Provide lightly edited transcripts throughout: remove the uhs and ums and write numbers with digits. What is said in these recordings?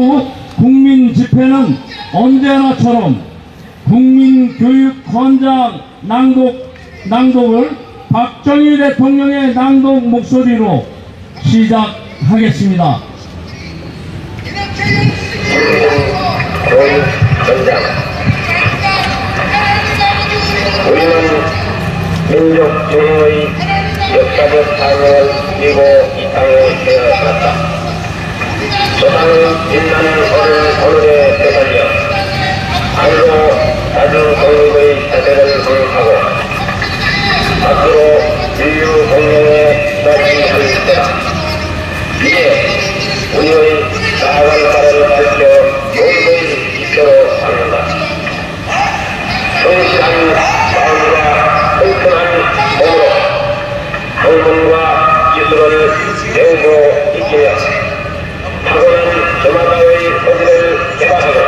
이후 국민 집회는 언제나처럼 국민교육헌장 낭독을 박정희 대통령의 낭독 목소리로 시작하겠습니다. 우리는 민족중흥의 역사적 사명을 이루고 이 땅에 태어났다. 조상의 빛나는 오늘에 되살려 안으로 자주 독립의 세대를 공유하고 앞으로 인류 공명에 기다릴 때다. 이제 우리의 나아갈 바를 밝혀 모두의 지표로 삼는다. 성실한 마음과 튼튼한 몸으로 학문과 기술을 배우고 익히며 타고난 저마다의 소질을 개발하고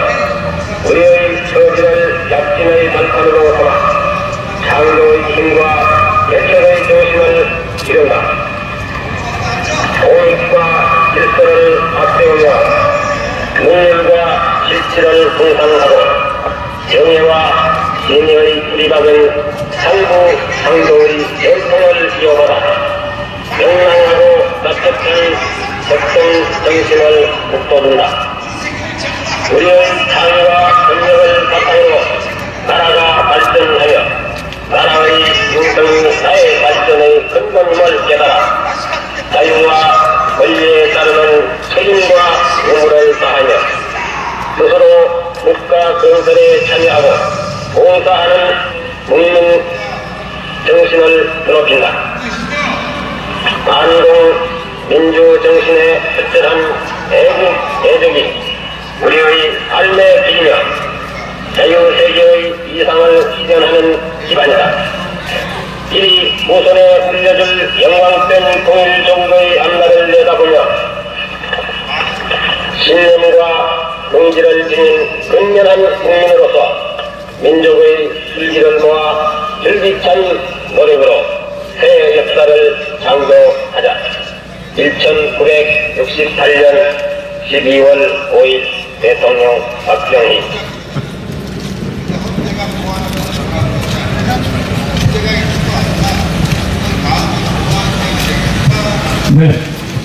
우리의 처지를 약진의 발판으로 삼아 창조의 힘과 개척의 조심을 이룬다. 공익과 질서를 앞세우며 능력과 실체를 공상하고 정의와 진의의 뿌리박은 상부상조의 전통을 이어받아 명랑하고 따뜻한 적성 정신을 북돋운다. 우리의 창의와 능력을 바탕으로 나라가 발전하여 나라의 융성 나의 발전의 근본임을 깨달아 자유와 권리에 따르는 책임과 의무를 다하며 스스로 국가 건설에 참여하고 봉사하는 국민 정신을 드높인다. 안동 민주 정신의 특별한 애국애적이 우리의 삶의 길이며 자유세계의 이상을 실현하는 기반이다. 이리 모선에 물려줄 영광된 통일정부의 앞날을 내다보며 신념과 긍지를 지닌 근면한 국민으로서 민족의 슬기를 모아 줄기찬 노력으로 새 역사를 창조하자. 1968년 12월 5일 대통령 박정희. 네,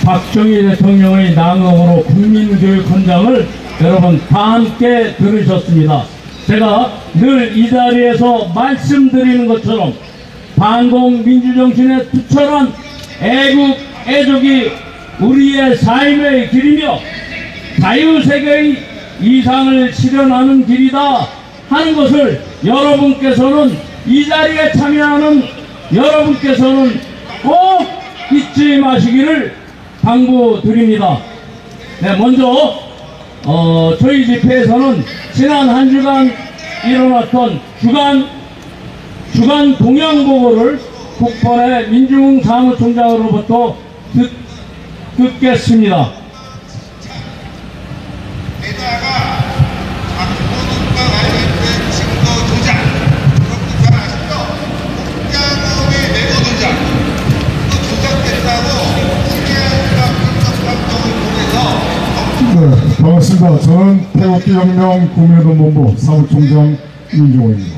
박정희 대통령의 낭독으로 국민교육헌장을 여러분 다 함께 들으셨습니다. 제가 늘 이 자리에서 말씀드리는 것처럼 반공 민주정신의 투철한 애국, 애족이 우리의 삶의 길이며 자유세계의 이상을 실현하는 길이다 하는 것을 여러분께서는 이 자리에 참여하는 여러분께서는 꼭 잊지 마시기를 당부드립니다. 네, 먼저 저희 집회에서는 지난 한 주간 일어났던 주간 동향보고를 국번의 민중흥 사무총장으로부터 듣겠습니다. 네, 반갑습니다. 저는 태극기혁명 국민운동본부 사무총장 윤종호입니다.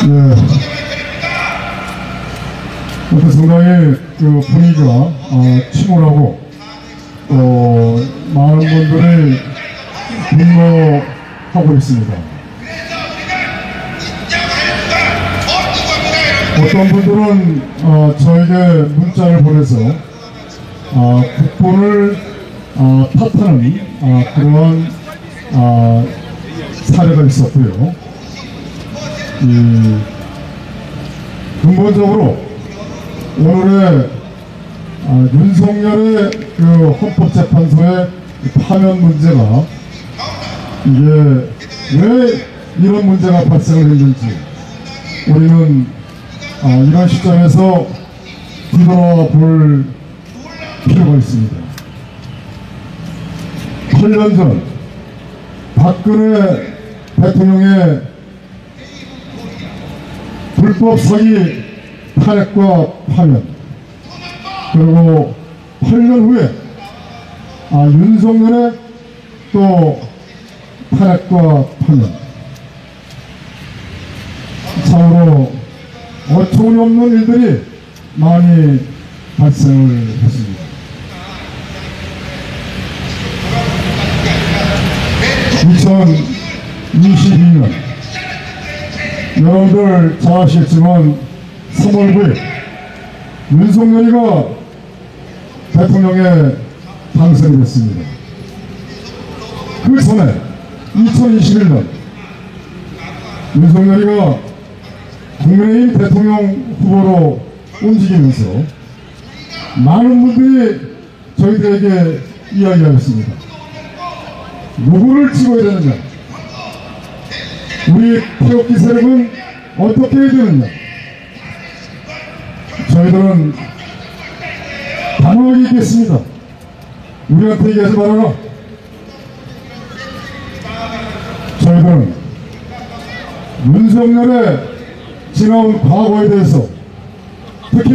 네, 상당히 그 분위기가 침울하고 또 많은 분들이 분노하고 있습니다. 어떤 분들은 저에게 문자를 보내서 국본을 탓하는 그런 사례가 있었고요. 근본적으로 오늘의 윤석열의 그 헌법재판소의 파면 문제가 이게 왜 이런 문제가 발생을 했는지 우리는 이런 시점에서 뒤돌아볼 필요가 있습니다. 8년 전 박근혜 대통령의 불법 사기 탄핵과 파면, 그리고 8년 후에 윤석열의 또 탄핵과 파면, 참으로 어처구니 없는 일들이 많이 발생을 했습니다. 2022년 여러분들 잘 아시겠지만 3월 9일 윤석열이가 대통령에 당선이 됐습니다. 그 전에 2021년 윤석열이가 국민의힘 대통령 후보로 움직이면서 많은 분들이 저희들에게 이야기하였습니다. 누구를 찍어야 되느냐, 우리 태극기 세력은 어떻게 해야 되느냐. 저희들은 단호하게 얘기했습니다. 우리한테 얘기하지 말아라. 저희들은 윤석열의 지나온 과거에 대해서, 특히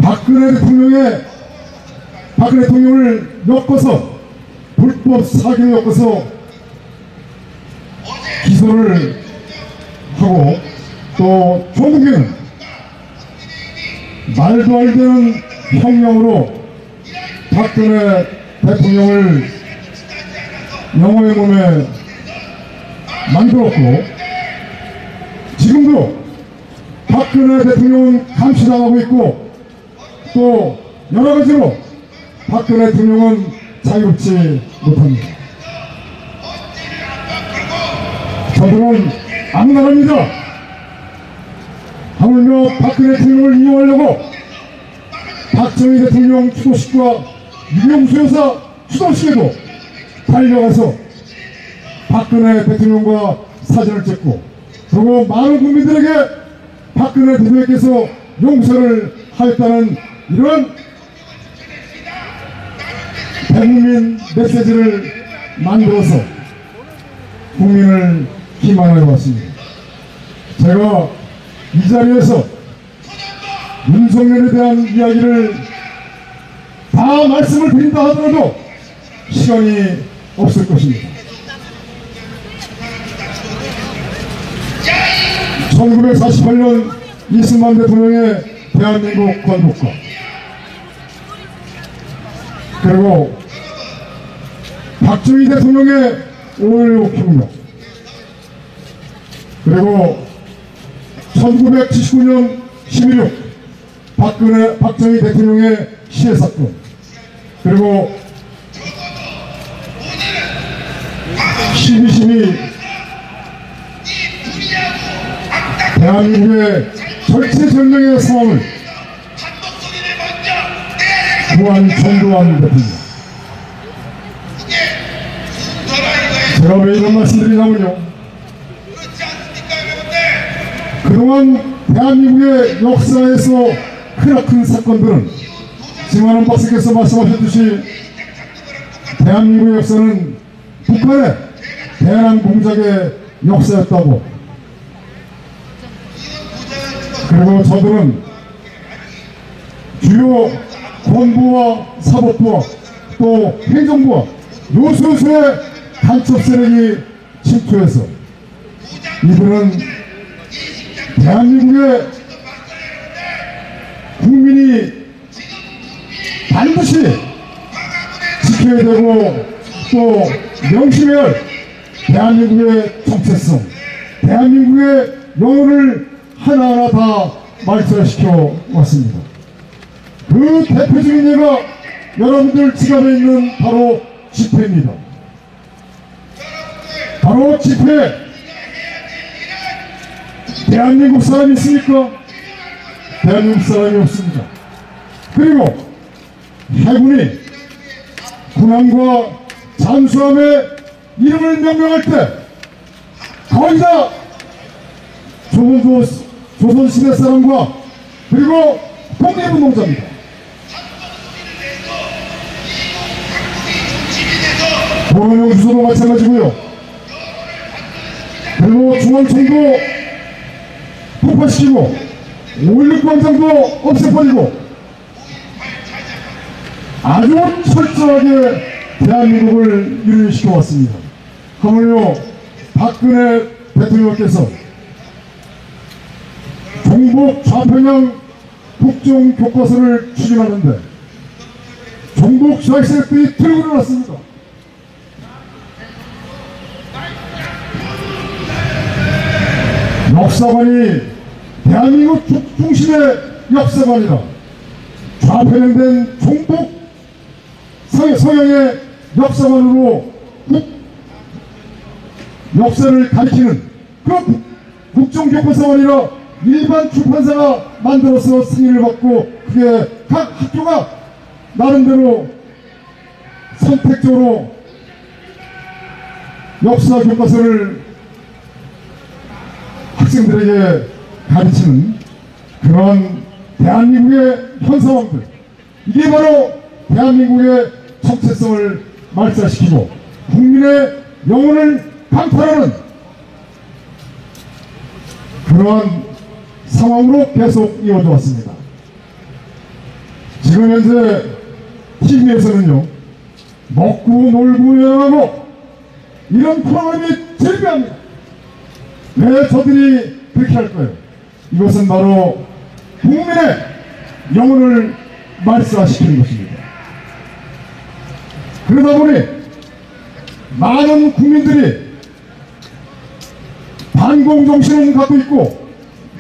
박근혜 대통령을 엮어서 불법 사기를 엮어서 기소를 하고, 또 조국에는 말도 안 되는 형량으로 박근혜 대통령을 영어의 몸에 만들었고, 지금도 박근혜 대통령은 감시당하고 있고, 또 여러가지로 박근혜 대통령은 자유롭지 못합니다. 저들은 악랄합니다. 하물며 박근혜 대통령을 이용하려고 박정희 대통령 추도식과 유병수 여사 추도식에도 달려가서 박근혜 대통령과 사진을 찍고, 그리고 많은 국민들에게 박근혜 대통령께서 용서를 하였다는 이런 대국민 메시지를 만들어서 국민을 기만해 왔습니다. 제가 이 자리에서 윤석열에 대한 이야기를 다 말씀을 드린다 하더라도 시간이 없을 것입니다. 1948년 이승만 대통령의 대한민국 건국과, 그리고 박정희 대통령의 5.16 혁명, 그리고 1979년 11.6 박정희 대통령의 시해사건, 그리고 12.12 대한민국의 절체절명의 상황을 구한 전두환 대통령. 제가 왜 이런 말씀드리냐면요, 그동안 대한민국의 역사에서 크나큰 사건들은 지만원 박사께서 말씀하셨듯이 대한민국의 역사는 북한의 대남 공작의 역사였다고, 그리고 저들은 주요 공부와 사법부와 또 행정부와 요소수의 간첩 세력이 침투해서 이들은 대한민국의 국민이 반드시 지켜야 되고 또 명심해야 할 대한민국의 정체성, 대한민국의 영혼을 하나하나 다 말살시켜 왔습니다. 그 대표적인 예가 여러분들 지갑에 있는 바로 집회입니다. 바로 집회. 대한민국 사람이 있습니까? 대한민국 사람이 없습니다. 그리고 해군이 군함과 잠수함의 이름을 명명할 때 거의 다 조선시대 사람과 그리고 독립운동자입니다. 도로용 주소도 마찬가지고요. 그리고 중앙청도 폭파시키고 5.16 광장도 없애버리고 아주 철저하게 대한민국을 유린시켜왔습니다. 하물며 박근혜 대통령께서 종북 좌편향 국정 교과서를 추진하는데 종북 좌익세력들이 들고 일어났습니다. 역사관이 대한민국 중심의 역사관이다. 좌편향된 종북 서양의 역사관으로 역사를 가리키는 그 국정교과서가 아니라 일반 출판사가 만들어서 승인을 받고 그게 각 학교가 나름대로 선택적으로 역사 교과서를 학생들에게 가르치는 그런 대한민국의 현 상황들, 이게 바로 대한민국의 정체성을 말살시키고 국민의 영혼을 강탈하는 그러한 상황으로 계속 이어져 왔습니다. 지금 현재 TV에서는요, 먹고 놀고 여행하고 이런 프로그램이 즐비합니다. 왜 저들이 그렇게 할까요? 이것은 바로 국민의 영혼을 말살시키는 것입니다. 그러다 보니 많은 국민들이 반공정신을 갖고 있고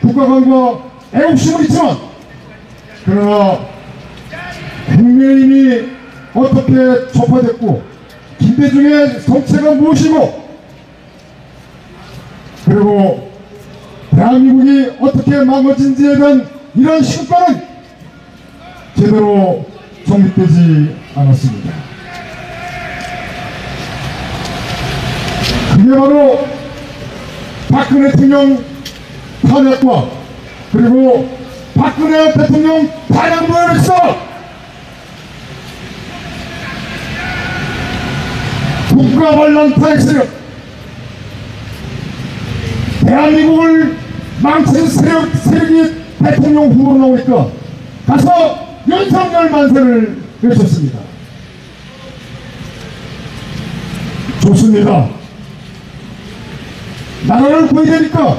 국가관과 애국심은 있지만, 그러나 국민의힘이 어떻게 접화됐고 김대중의 정체가 무엇이고 그리고 대한민국이 어떻게 망가진지에 대한 이런 시국과는 제대로 정립되지 않았습니다. 그게 바로 박근혜 대통령 탄핵과 그리고 박근혜 대통령 탄핵론에서 국가 반란 탄핵 세력, 대한민국을 망치는 세력이 대통령 후보로 나오니까 가서 윤석열 만세를 외쳤습니다. 좋습니다. 나라를 구해야 되니까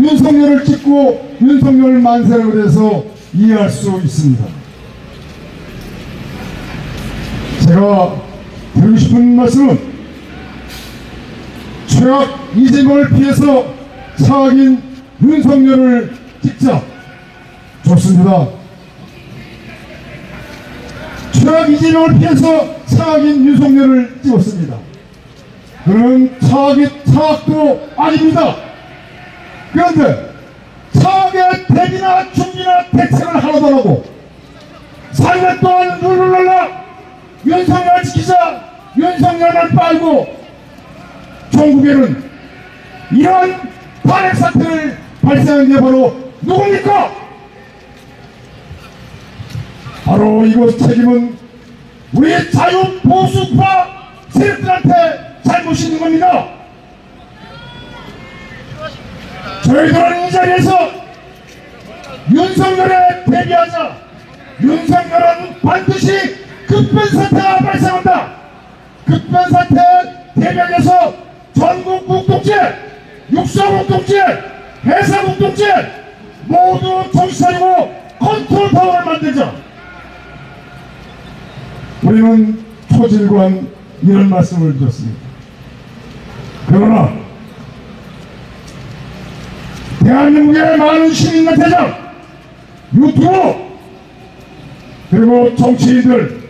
윤석열을 찍고 윤석열 만세를 해서 이해할 수 있습니다. 제가 드리고 싶은 말씀은 최악 이재명을 피해서 차악인 윤석열을 찍자. 좋습니다. 최악 이재명을 피해서 차악인 윤석열을 찍었습니다. 그는 차악도 아닙니다. 그런데 차악의 대비나 준비나 대책을 하나도 안 하고 3년 동안 룰루랄라 윤석열 지키자, 윤석열만 빨고 전국에는 이런 탄핵 사태를 발생한 게 바로 누굽니까? 바로 이곳 책임은 우리 자유보수파 세력들한테 잘못이 있는 겁니다. 저희들은 이 자리에서 윤석열에 대비하자. 윤석열은 반드시 급변사태가 발생한다. 급변사태 대비해서 전국 국독재, 육사 국독재, 해사 국독재 모두 정신 차리고 컨트롤 타워를 만들자. 우리는 초질관 이런 말씀을 드렸습니다. 그러나 대한민국의 많은 시민과 대장, 유튜브, 그리고 정치인들,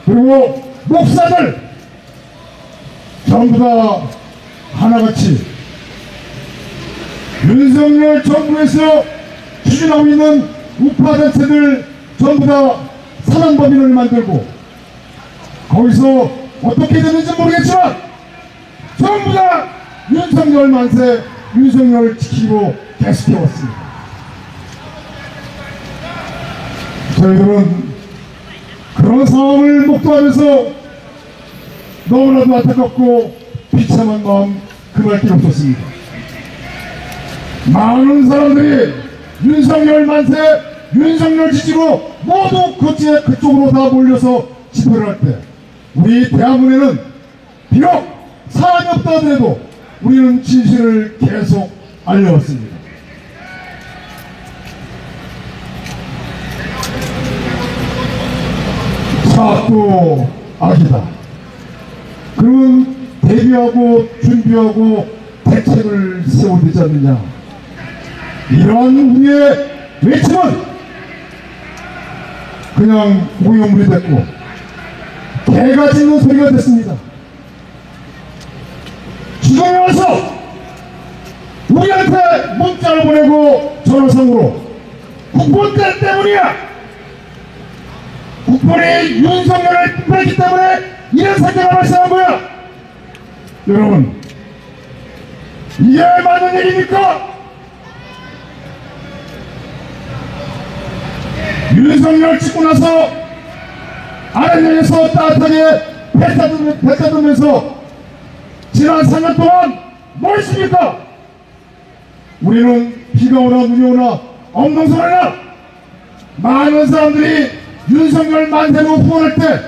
그리고 목사들 전부 다 하나같이 윤석열 정부에서 추진하고 있는 우파단체들 전부 다 사단법인을 만들고 거기서 어떻게 되는지 모르겠지만 전부 다 윤석열 만세, 윤석열을 지키고 계속해왔습니다. 저희들은 그런 상황을 목도하면서 너무나도 안타깝고 비참한 마음 금할 길 없었습니다. 많은 사람들이 윤석열 만세, 윤석열 지지로 모두 그쪽으로 다 몰려서 집회를 할 때 우리 대한민국에는 비록 사람이 없다 하더라도 우리는 진실을 계속 알려왔습니다. 사악도 악이다. 그러면 대비하고 준비하고 대책을 세워야 되지 않느냐. 이러한 우리의 외침은 그냥 오염물이 됐고 개가 짖는 소리가 됐습니다. 지금에 와서 우리한테 문자를 보내고 전화상으로 국본대 때문이야. 국본이 윤석열을 비판했기 때문에 이런 사태가 발생한 거야. 여러분, 이게 맞는 얘기입니까? 윤석열 찍고 나서 아랫면에서 따뜻하게 배 따르면서 지난 3년 동안 뭐 했습니까? 우리는 비가 오나 눈이 오나 엉덩소리나 많은 사람들이 윤석열 만세로 후원할 때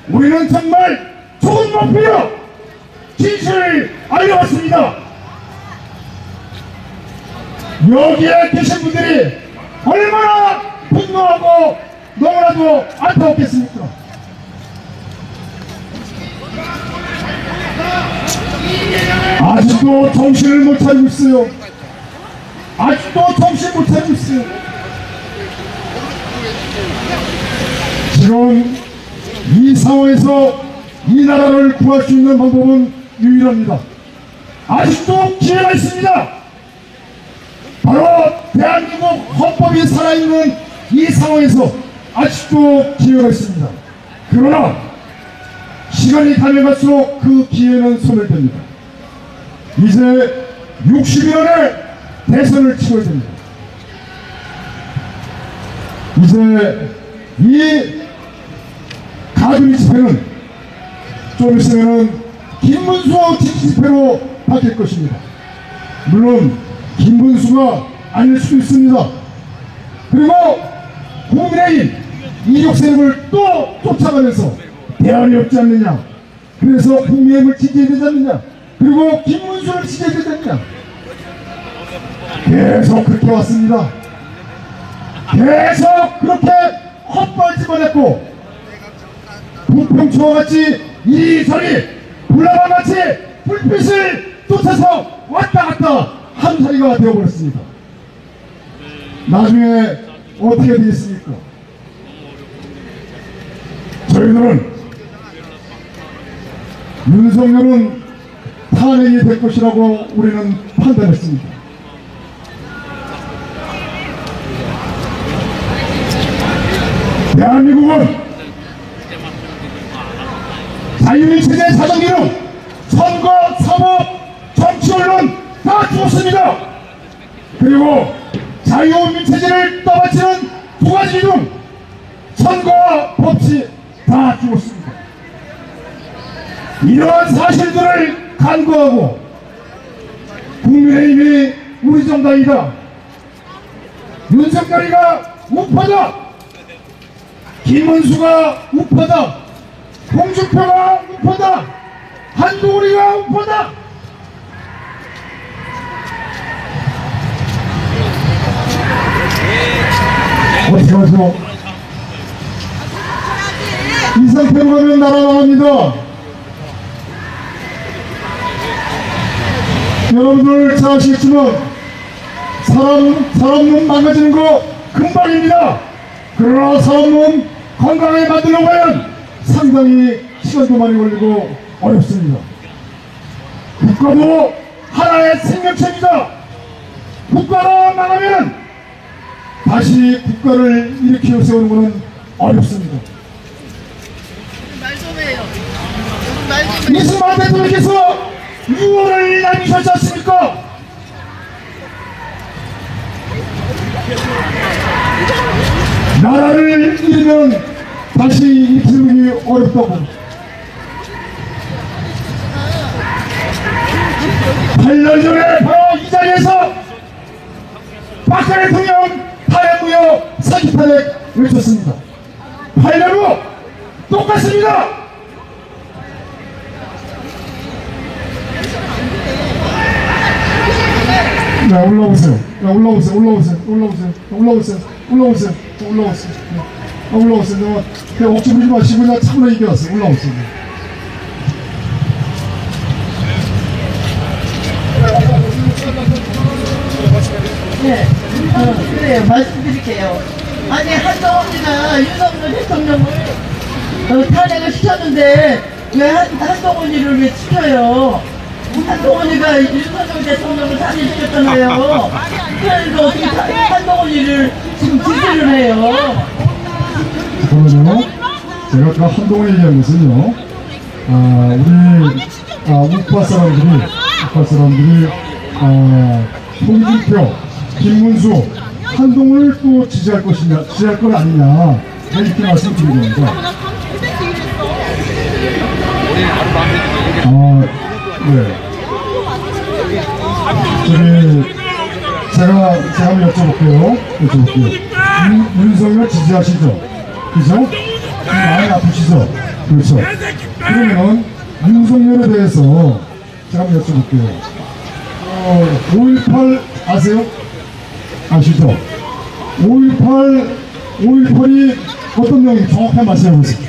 우리는 정말 좋은 목표로 진실을 알려왔습니다. 여기에 계신 분들이 얼마나 분노하고 너무나도 안타깝겠습니까? 아직도 정신을 못 차리고 있어요. 아직도 정신 못 차리고 있어요. 지금 이 상황에서 이 나라를 구할 수 있는 방법은 유일합니다. 아직도 기회가 있습니다. 바로 대한민국 헌법이 살아있는 이 상황에서 아직도 기회가 있습니다. 그러나 시간이 가면 갈수록 그 기회는 소멸됩니다. 이제 60일 안에 대선을 치러야 됩니다. 이제 이 가두리 집회는 좀 있으면 김문수 지지 집회로 바뀔 것입니다. 물론 김문수가 아닐 수도 있습니다. 그리고 국민의힘 이적 세력을 또 쫓아가면서 대안이 없지 않느냐. 그래서 국민의힘을 지지해야 되지 않느냐. 그리고 김문수를 지지해야 되지 않느냐. 계속 그렇게 왔습니다. 계속 그렇게 헛발 집어냈고 부평초와 같이 이리저리 불나방같이 불빛을 쫓아서 왔다 갔다 한 사이가 되어버렸습니다. 나중에 어떻게 되겠습니까? 저희들은 윤석열은 탄핵이 될 것이라고 우리는 판단했습니다. 대한민국은 자유민체제 자정기능, 선거, 사법, 정치, 언론 다 죽었습니다. 그리고 자유민체제를 떠받치는 두 가지 중 선거와 법치 다 죽었습니다. 이러한 사실들을 간과하고 국민의힘이 우리 정당이다, 윤석열이가 우파다, 김문수가 우파다, 홍준표가 우파다, 한동훈이가 우파다, 어떻게 하죠? 이 상태로 가면 나라 망합니다. 여러분들 잘 아시겠지만 사람 몸 망가지는 거 금방입니다. 그러나 사람 몸 건강하게 만들려고 하면 상당히 시간도 많이 걸리고 어렵습니다. 국가도 하나의 생명체입니다. 국가가 망하면 다시 국가를 일으켜 세우는 것은 어렵습니다. 말 좀 해요. 말 좀 해요. 이승만 대통령께서 6월을 남기셨지 않습니까? 나라를 잃으면 다시 일으키기 어렵다고. 8년 전에 바로 이 자리에서 박근혜 대통령 사기탄핵 외쳤습니다. 8년 후 똑같습니다. 네, 올라오세요. 네, 올라오세요. 올라오세요. 그냥 억지 부리지 마시고 그냥 차분하게 이겨왔어요. 올라오세요. 네, 그래요. 말씀드릴게요. 아니, 한동훈이가 윤석열 대통령을 탄핵을 시켰는데 왜 한동훈이를 왜 시켜요? 한동훈이가 윤석열 대통령을 탄핵시켰잖아요. 그러니까 어떻게 한동훈이를 지금 지지를 해요? 잠깐만요. 제가 아까 한동훈 얘기한 것은요. 우리 우파 사람들이 홍준표, 김문수, 한동훈을 또 지지할 건 아니냐 이렇게 말씀드린 겁니다. 네. 제가 한번 여쭤볼게요. 윤석열 지지하시죠? 그죠? 마음이 아프시죠? 그렇죠. 그러면 윤석열에 대해서 제가 한번 여쭤볼게요. 5.18 아세요? 아시죠? 5.18이 어떤 내용인지 정확한 말씀해보세요.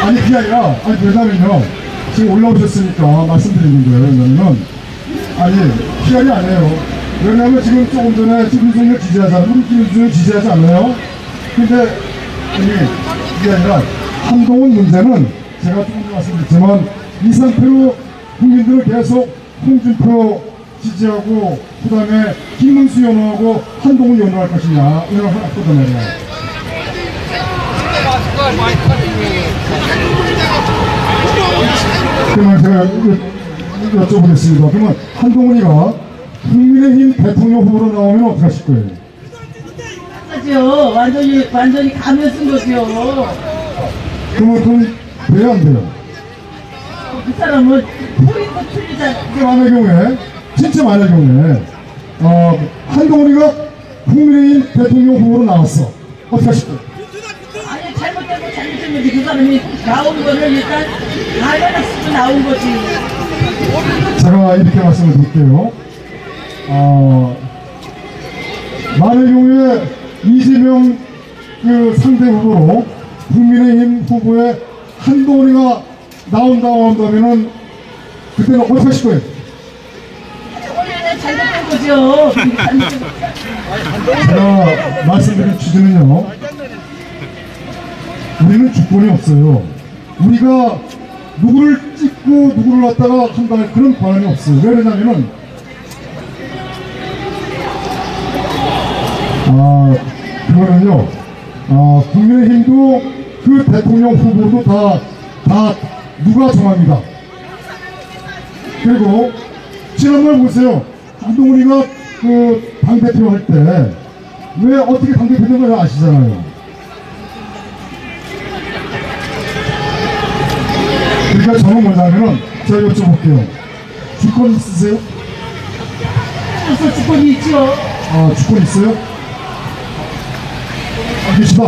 아니 그게 아니라 왜냐면요 지금 올라오셨으니까 말씀드리는 거예요. 왜냐면 피할이 아니에요. 왜냐면 지금 조금 전에 윤석열 지지하잖아요. 우리 김윤수를 지지하지 않아요. 근데 그게 아니라 한동훈 문제는 제가 조금 전에 말씀드렸지만 이 상태로 국민들은 계속 홍준표 지지하고 그 다음에 김문수 연호하고 한동훈 연호할 것이냐 이런 걸 할 거단 말이야. 그러면 제가 여쭤보겠습니다. 그러면 한동훈이가 국민의힘 대통령 후보로 나오면 어떻게 하실 거예요? 하죠. 완전히 가면 쓴 거죠. 그러면 돈 돼요 안 돼요? 그 사람은 포인트 틀리잖아요. 만약 경우에 진짜 만약 경우에 한동훈이가 국민의힘 대통령 후보로 나왔어. 어떻게 하실 거예요? 아니 잘못된 거지. 그 사람이 나온 거를 일단 알아나 쓰고 나온 거지. 제가 이렇게 말씀을 드릴게요. 만약 경우에 이재명 그 상대 후보로 국민의힘 후보에 한동훈이가 나온다고 한다면은 그때는 어떻게 하실 거예요? 원래는 잘못된 거죠. 제가 말씀드린 취지는요. 우리는 주권이 없어요. 우리가 누구를 찍고 누구를 갖다가 한다는 그런 권한이 없어요. 왜 그러냐면은 그거는요. 국민의힘도 그 대통령 후보도 다 누가 정합니다. 그리고 지난번 보세요. 한동훈이가 그 당대표 할 때 왜 어떻게 당대표 된 걸 아시잖아요. 그러니까 저는 뭐냐면은 제가 여쭤볼게요. 주권 있으세요? 그래서 주권이 있죠. 주권 있어요? 계시다.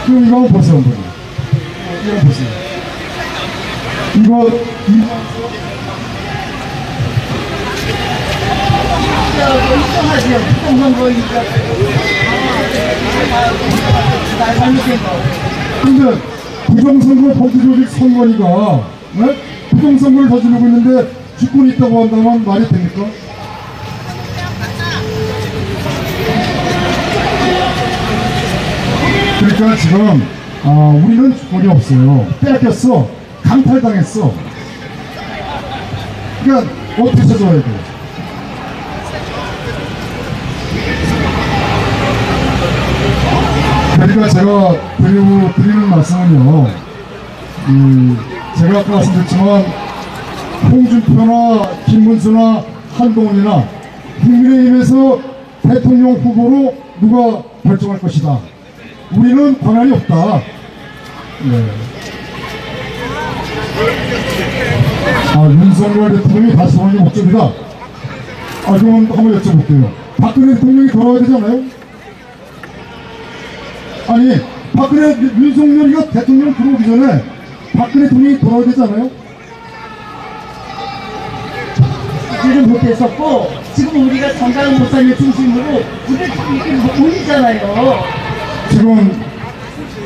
그럼 이거 한번 보세요. 이거 한번 보세요. 이거 인정하죠. 부정선거니까. 잘못된 거. 근데 부정선거 범죄조직 선관위가 부정선거를 저지르고 있는데 주권이 있다고 한다면 말이 됩니까? 그러니까 지금 우리는 주권이 없어요. 뺏겼어. 강탈당했어. 그러니까 어떻게 찾아와야 돼? 그러니까 제가 드리는 말씀은요. 제가 아까 말씀드렸지만 홍준표나 김문수나 한동훈이나 국민의힘에서 대통령 후보로 누가 결정할 것이다. 우리는 권한이 없다. 네. 윤석열 대통령이 다시 오는 게 목적이다. 그럼 한번 여쭤볼게요. 박근혜 대통령이 돌아와야 되잖아요. 아니 박근혜 윤석열이가 대통령 들어오기 전에 박근혜 대통령이 돌아와야 되잖아요. 지금 못했었고 지금 우리가 정강훈 목사님 중심으로 우리를 이렇게 올리잖아요. 지금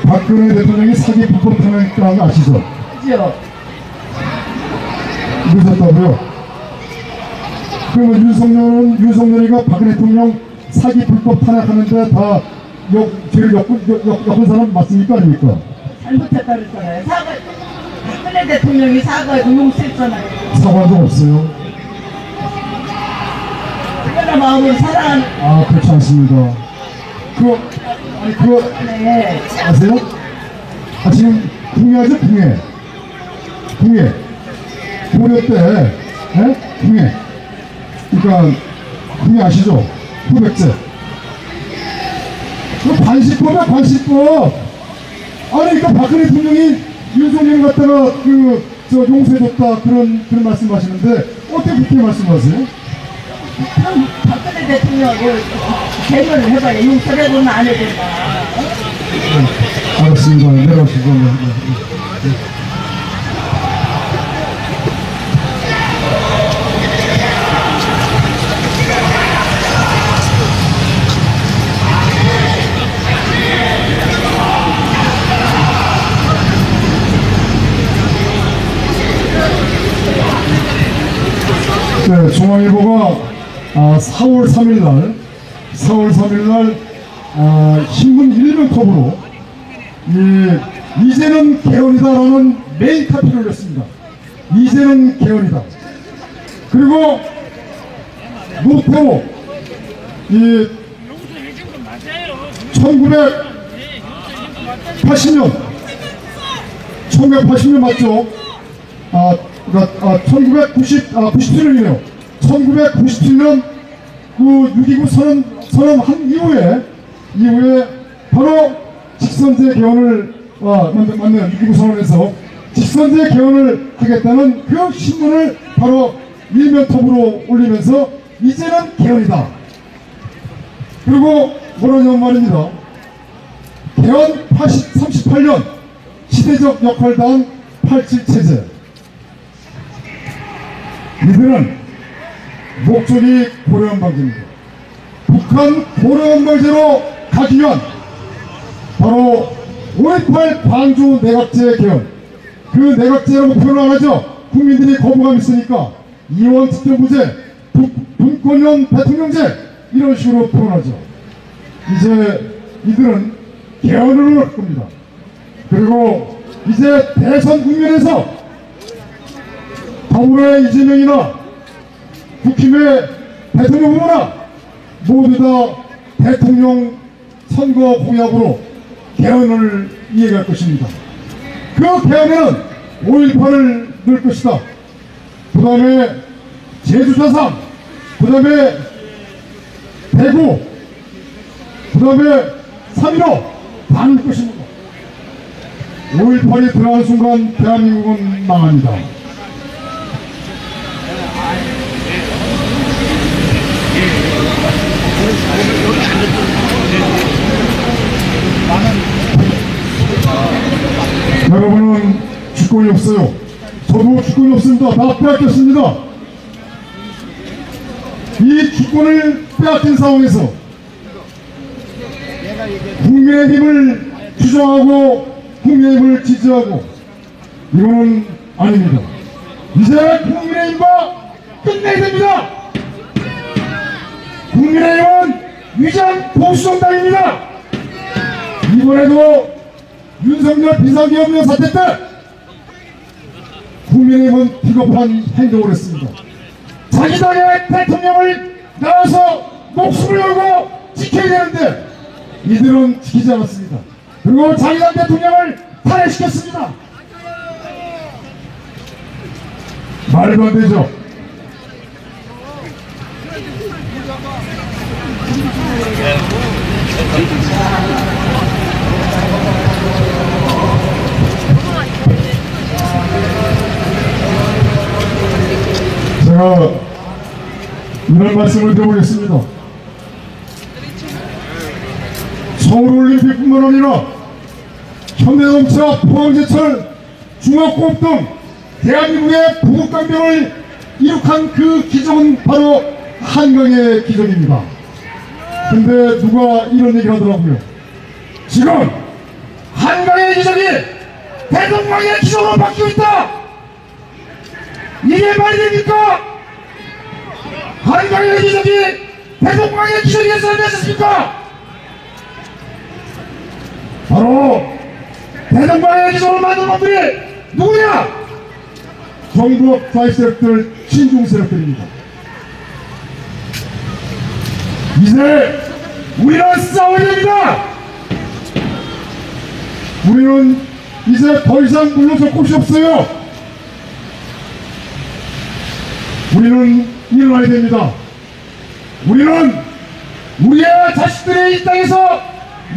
박근혜 대통령이 사기 불법 탄핵당한 거 아시죠? 그죠? 늦었다고요? 그러면 윤석열이가 박근혜 대통령 사기 불법 탄핵하는데 다 죄를 엮은 사람 맞습니까? 아닙니까? 잘못했다 그랬잖아요. 박근혜 대통령이 사과하고 용서했잖아요. 사과한 적 없어요. 얼마나 마음을 사랑하는. 아, 그렇지 않습니다. 그거 네. 아세요? 아, 지금 궁예하죠? 궁예. 고려 때, 궁예. 그러니까, 궁예 아시죠? 후백제. 그 관시법이야, 관시법. 아니, 그러니까 박근혜 대통령이 윤석열 갖다가 용서해줬다, 그런 말씀 하시는데, 어떻게 그렇게 말씀하세요? 그럼 박근혜 대통령을 대면을 해봐야 용서해도는 안 해준다. 알았습니다. 내려가시고. 네, 중앙일보가 4월 3일 날 신문 1면 톱으로 이제는 개헌이다라는 메인 카피를 올렸습니다. 이제는 개헌이다. 그리고 노태우 1980년 맞죠? 97년이네요. 1997년 그 6.29 선언한 이후에 바로 직선제 개헌을 맞네요. 6.29 선언에서 직선제 개헌을 하겠다는 그 신문을 바로 일면톱으로 올리면서 이제는 개헌이다. 그리고 뭐라냐면 말입니다. 개헌 38년 시대적 역할당 87체제. 이들은 목적이 고려한방제입니다. 북한 고려한방제로 가기 위한 바로 5.18 광주 내각제 개헌. 그 내각제라고 표현을 안 하죠. 국민들이 거부감이 있으니까 이원 특정부제, 분권형 대통령제 이런 식으로 표현하죠. 이제 이들은 개헌을 할 겁니다. 그리고 이제 대선 국면에서 더불어의 이재명이나 국힘의 대통령 후보나 모두 다 대통령 선거 공약으로 개헌을 이해할 것입니다. 그 개헌에는 5.18을 넣을 것이다. 그 다음에 제주 4.3, 그 다음에 대구, 그 다음에 3.15 다 넣을 것입니다. 5.18이 들어간 순간 대한민국은 망합니다. 여러분은 주권이 없어요. 저도 주권이 없습니다. 다 빼앗겼습니다. 이 주권을 빼앗긴 상황에서 국민의힘을 주장하고 국민의힘을 지지하고 이거는 아닙니다. 이제 국민의힘과 끝내야 됩니다. 국민의힘은 위장 보수정당입니다. 이번에도 윤석열 비상계엄령 사태 때 국민의힘은 비겁한 행동을 했습니다. 자기 당의 대통령을 나와서 목숨을 걸고 지켜야 되는데 이들은 지키지 않았습니다. 그리고 자기 당 대통령을 탄핵시켰습니다. 말도 안 되죠. 제가 이런 말씀을 드려보겠습니다. 서울올림픽뿐만 아니라 현대자동차, 포항제철, 중화공업 등 대한민국의 부국강병을 이룩한 그 기적은 바로 한강의 기적입니다. 근데 누가 이런 얘기를 하더라고요. 지금 한강의 기적이 대동강의 기적으로 바뀌고 있다. 이게 말이 됩니까? 한강의 기적이 대동강의 기적이 됐어야 됐습니까? 바로 대동강의 기적을 만든 놈들이 누구냐? 정부 좌익 세력들, 친중 세력들입니다. 이제 우리는 싸워야 됩니다. 우리는 이제 더 이상 물러설 곳이 없어요. 우리는 일어나야 됩니다. 우리는 우리의 자식들이 이 땅에서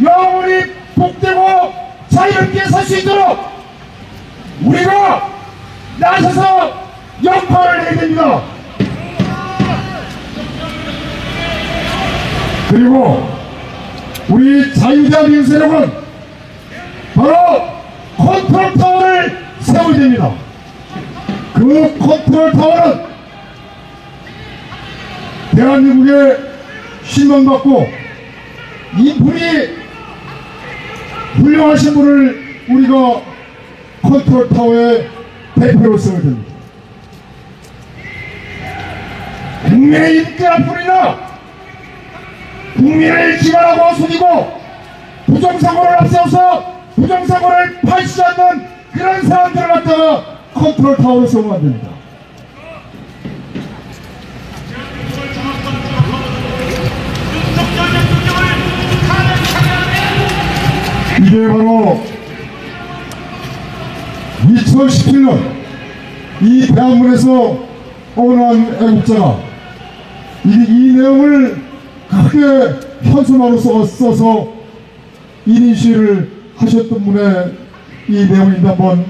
영원히 복되고 자유롭게 살 수 있도록 우리가 나서서 역할을 해야 됩니다. 그리고 우리 자유대한민국 세력은 바로 컨트롤 타워를 세워야 됩니다. 그 컨트롤 타워는 대한민국에 신망받고 인품이 훌륭하신 분을 우리가 컨트롤 타워의 대표로 세워야 됩니다. 국민의 인기 앞으로나 국민을 기만하고 속이고 부정선거를 앞세워서 부정선거를 파시지 않는 그런 사람들을 갖다가 컨트롤 타워로 세우면 안 됩니다. 이게 바로 2017년 이 대한문에서 어원한 애국자가 이 내용을 크게 현수막으로 써서 1인 시위를 하셨던 분의 이 내용인데 한번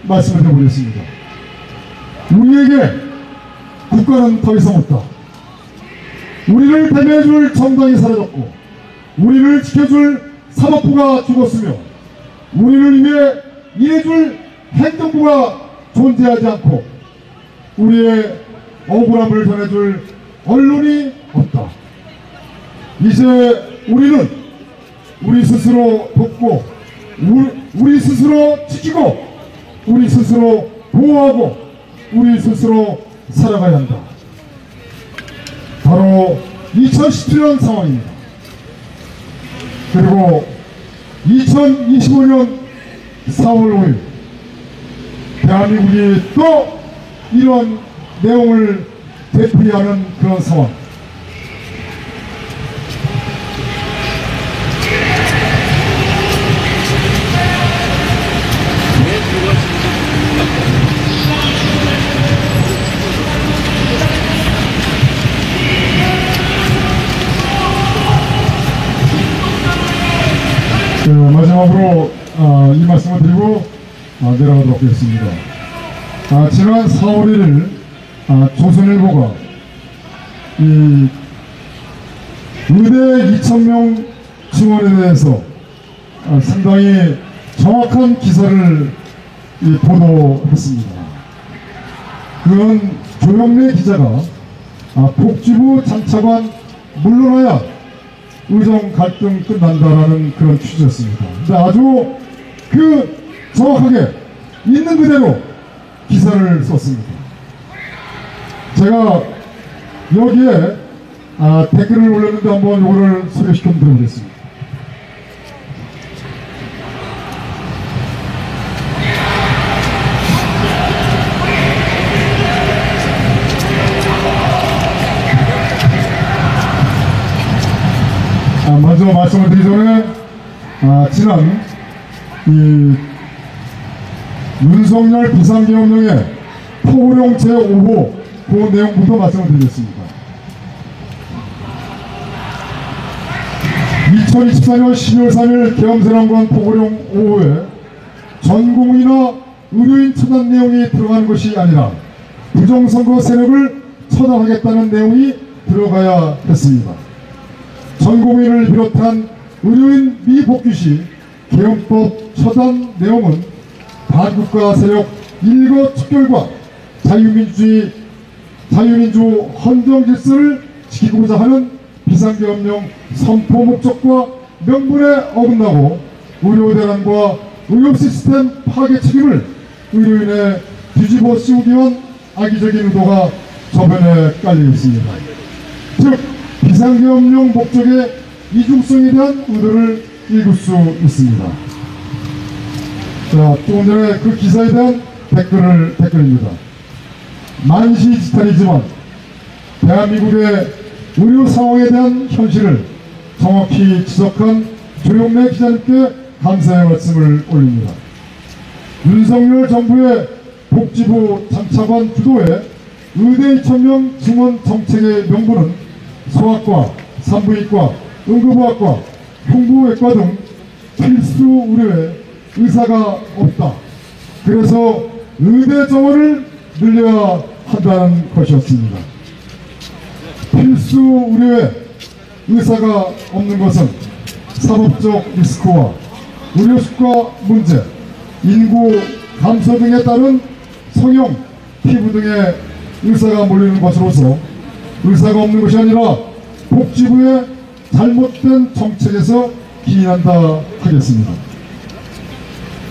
말씀을 해보겠습니다. 우리에게 국가는 더 이상 없다. 우리를 대매해줄 정당이 사라졌고 우리를 지켜줄 사법부가 죽었으며 우리를 위해 일해줄 행정부가 존재하지 않고 우리의 억울함을 전해줄 언론이 없다. 이제 우리는 우리 스스로 돕고 우리 스스로 지키고 우리 스스로 보호하고 우리 스스로 살아가야 한다. 바로 2017년 상황입니다. 그리고 2025년 4월 5일 대한민국이 또 이런 내용을 되풀이하는 그런 상황. 마지막으로 이 말씀을 드리고 내려가도록 하겠습니다. 지난 4월 1일 조선일보가 이 의대 2,000명 증원에 대해서 상당히 정확한 기사를 보도했습니다. 그건 조영래 기자가 복지부 장차관 물러나야 의정 갈등 끝난다라는 그런 취지였습니다. 근데 아주 정확하게 있는 그대로 기사를 썼습니다. 제가 여기에 댓글을 올렸는데 한번 이거를 소개시켜 드려보겠습니다. 먼저 말씀을 드리기 전에 지난 윤석열 비상계엄령의 포고령 제5호 그 내용부터 말씀을 드리겠습니다. 2024년 12월 3일 계엄사령관 포고령 5호에 전공의나 의료인 처단 내용이 들어가는 것이 아니라 부정선거 세력을 처단하겠다는 내용이 들어가야 했습니다. 전공의를 비롯한 의료인 미복귀 시 개헌법 처단 내용은 반국가 세력 일거척결과 자유민주 헌정 질서를 지키고자 하는 비상계엄령 선포 목적과 명분에 어긋나고 의료대란과 의료 시스템 파괴 책임을 의료인에 뒤집어 씌우기 위한 악의적인 의도가 저변에 깔려 있습니다. 즉 비상계엄령 목적의 이중성에 대한 의도를 읽을 수 있습니다. 자, 조금 전에 그 기사에 대한 댓글입니다. 만시지탄이지만 대한민국의 의료 상황에 대한 현실을 정확히 지적한 조영래 기자님께 감사의 말씀을 올립니다. 윤석열 정부의 복지부 장차관 주도의 의대 2,000명 증원 정책의 명분은 소아과, 산부인과, 응급의학과, 흉부외과 등 필수 의료에 의사가 없다. 그래서 의대 정원을 늘려야 한다는 것이었습니다. 필수 의료에 의사가 없는 것은 사법적 리스크와 의료수가 문제, 인구 감소 등에 따른 성형, 피부 등의 의사가 몰리는 것으로서 의사가 없는 것이 아니라 복지부의 잘못된 정책에서 기인한다 하겠습니다.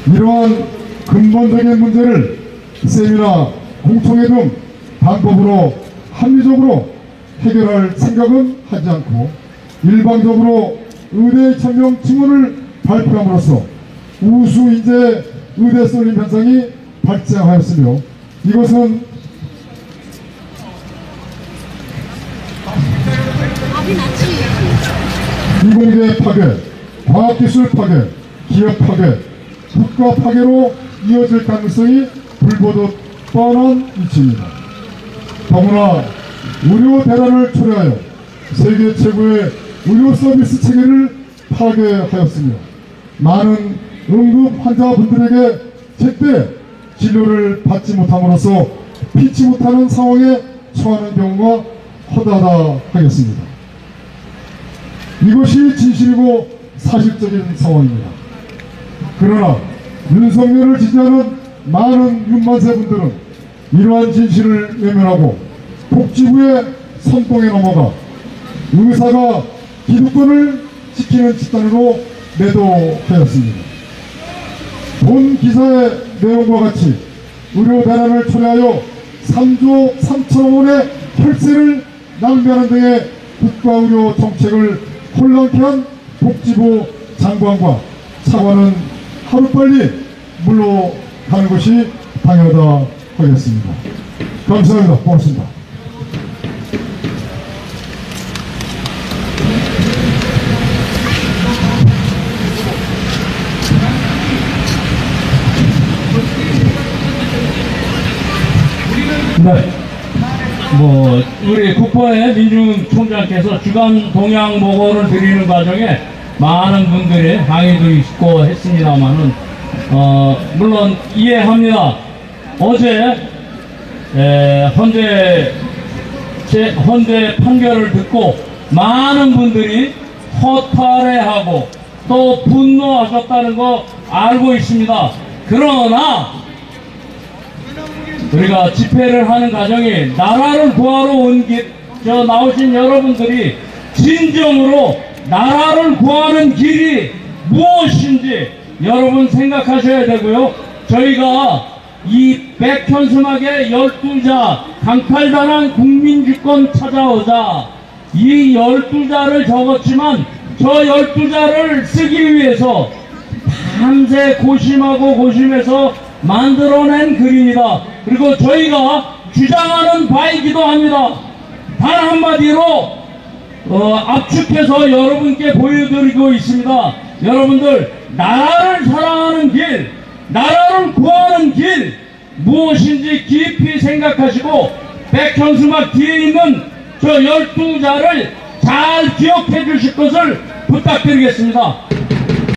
이러한 근본적인 문제를 셈이나 공청회 등 방법으로 합리적으로 해결할 생각은 하지 않고 일방적으로 의대 2,000명 증원을 발표함으로써 우수 인재 의대 쏠림 현상이 발생하였으며 이것은 이공계 파괴, 과학기술 파괴, 기업 파괴, 국가 파괴로 이어질 가능성이 불보듯 뻔한 이치입니다. 더구나 의료 대란을 초래하여 세계 최고의 의료 서비스 체계를 파괴하였으며 많은 응급 환자분들에게 제때 진료를 받지 못함으로써 피치 못하는 상황에 처하는 경우가 허다하다 하겠습니다. 이것이 진실이고 사실적인 상황입니다. 그러나 윤석열을 지지하는 많은 윤만세 분들은 이러한 진실을 외면하고 복지부의 선동에 넘어가 의사가 기득권을 지키는 집단으로 매도하였습니다. 본 기사의 내용과 같이 의료 대란을 초래하여 3조 3천억 원의 혈세를 낭비하는 등의 국가의료 정책을 혼란케 한 복지부 장관과 차관은 하루빨리 물러가는 것이 당연하다 하겠습니다. 감사합니다. 고맙습니다. 네. 우리 국보의 민중총장께서 주간 동향 보고를 드리는 과정에 많은 분들이 항의도 있고 했습니다만은, 물론 이해합니다. 어제, 헌재 판결을 듣고 많은 분들이 허탈해하고 또 분노하셨다는 거 알고 있습니다. 그러나, 우리가 집회를 하는 과정에 나라를 구하러 나오신 여러분들이 진정으로 나라를 구하는 길이 무엇인지 여러분 생각하셔야 되고요. 저희가 이 백현수막의 12자 강탈당한 국민주권 찾아오자 이 12자를 적었지만 저 12자를 쓰기 위해서 밤새 고심해서 만들어낸 글입니다. 그리고 저희가 주장하는 바이기도 합니다. 단 한마디로 압축해서 여러분께 보여드리고 있습니다. 여러분들 나라를 사랑하는 길, 나라를 구하는 길 무엇인지 깊이 생각하시고 백현수막 뒤에 있는 저 12자를 잘 기억해 주실 것을 부탁드리겠습니다.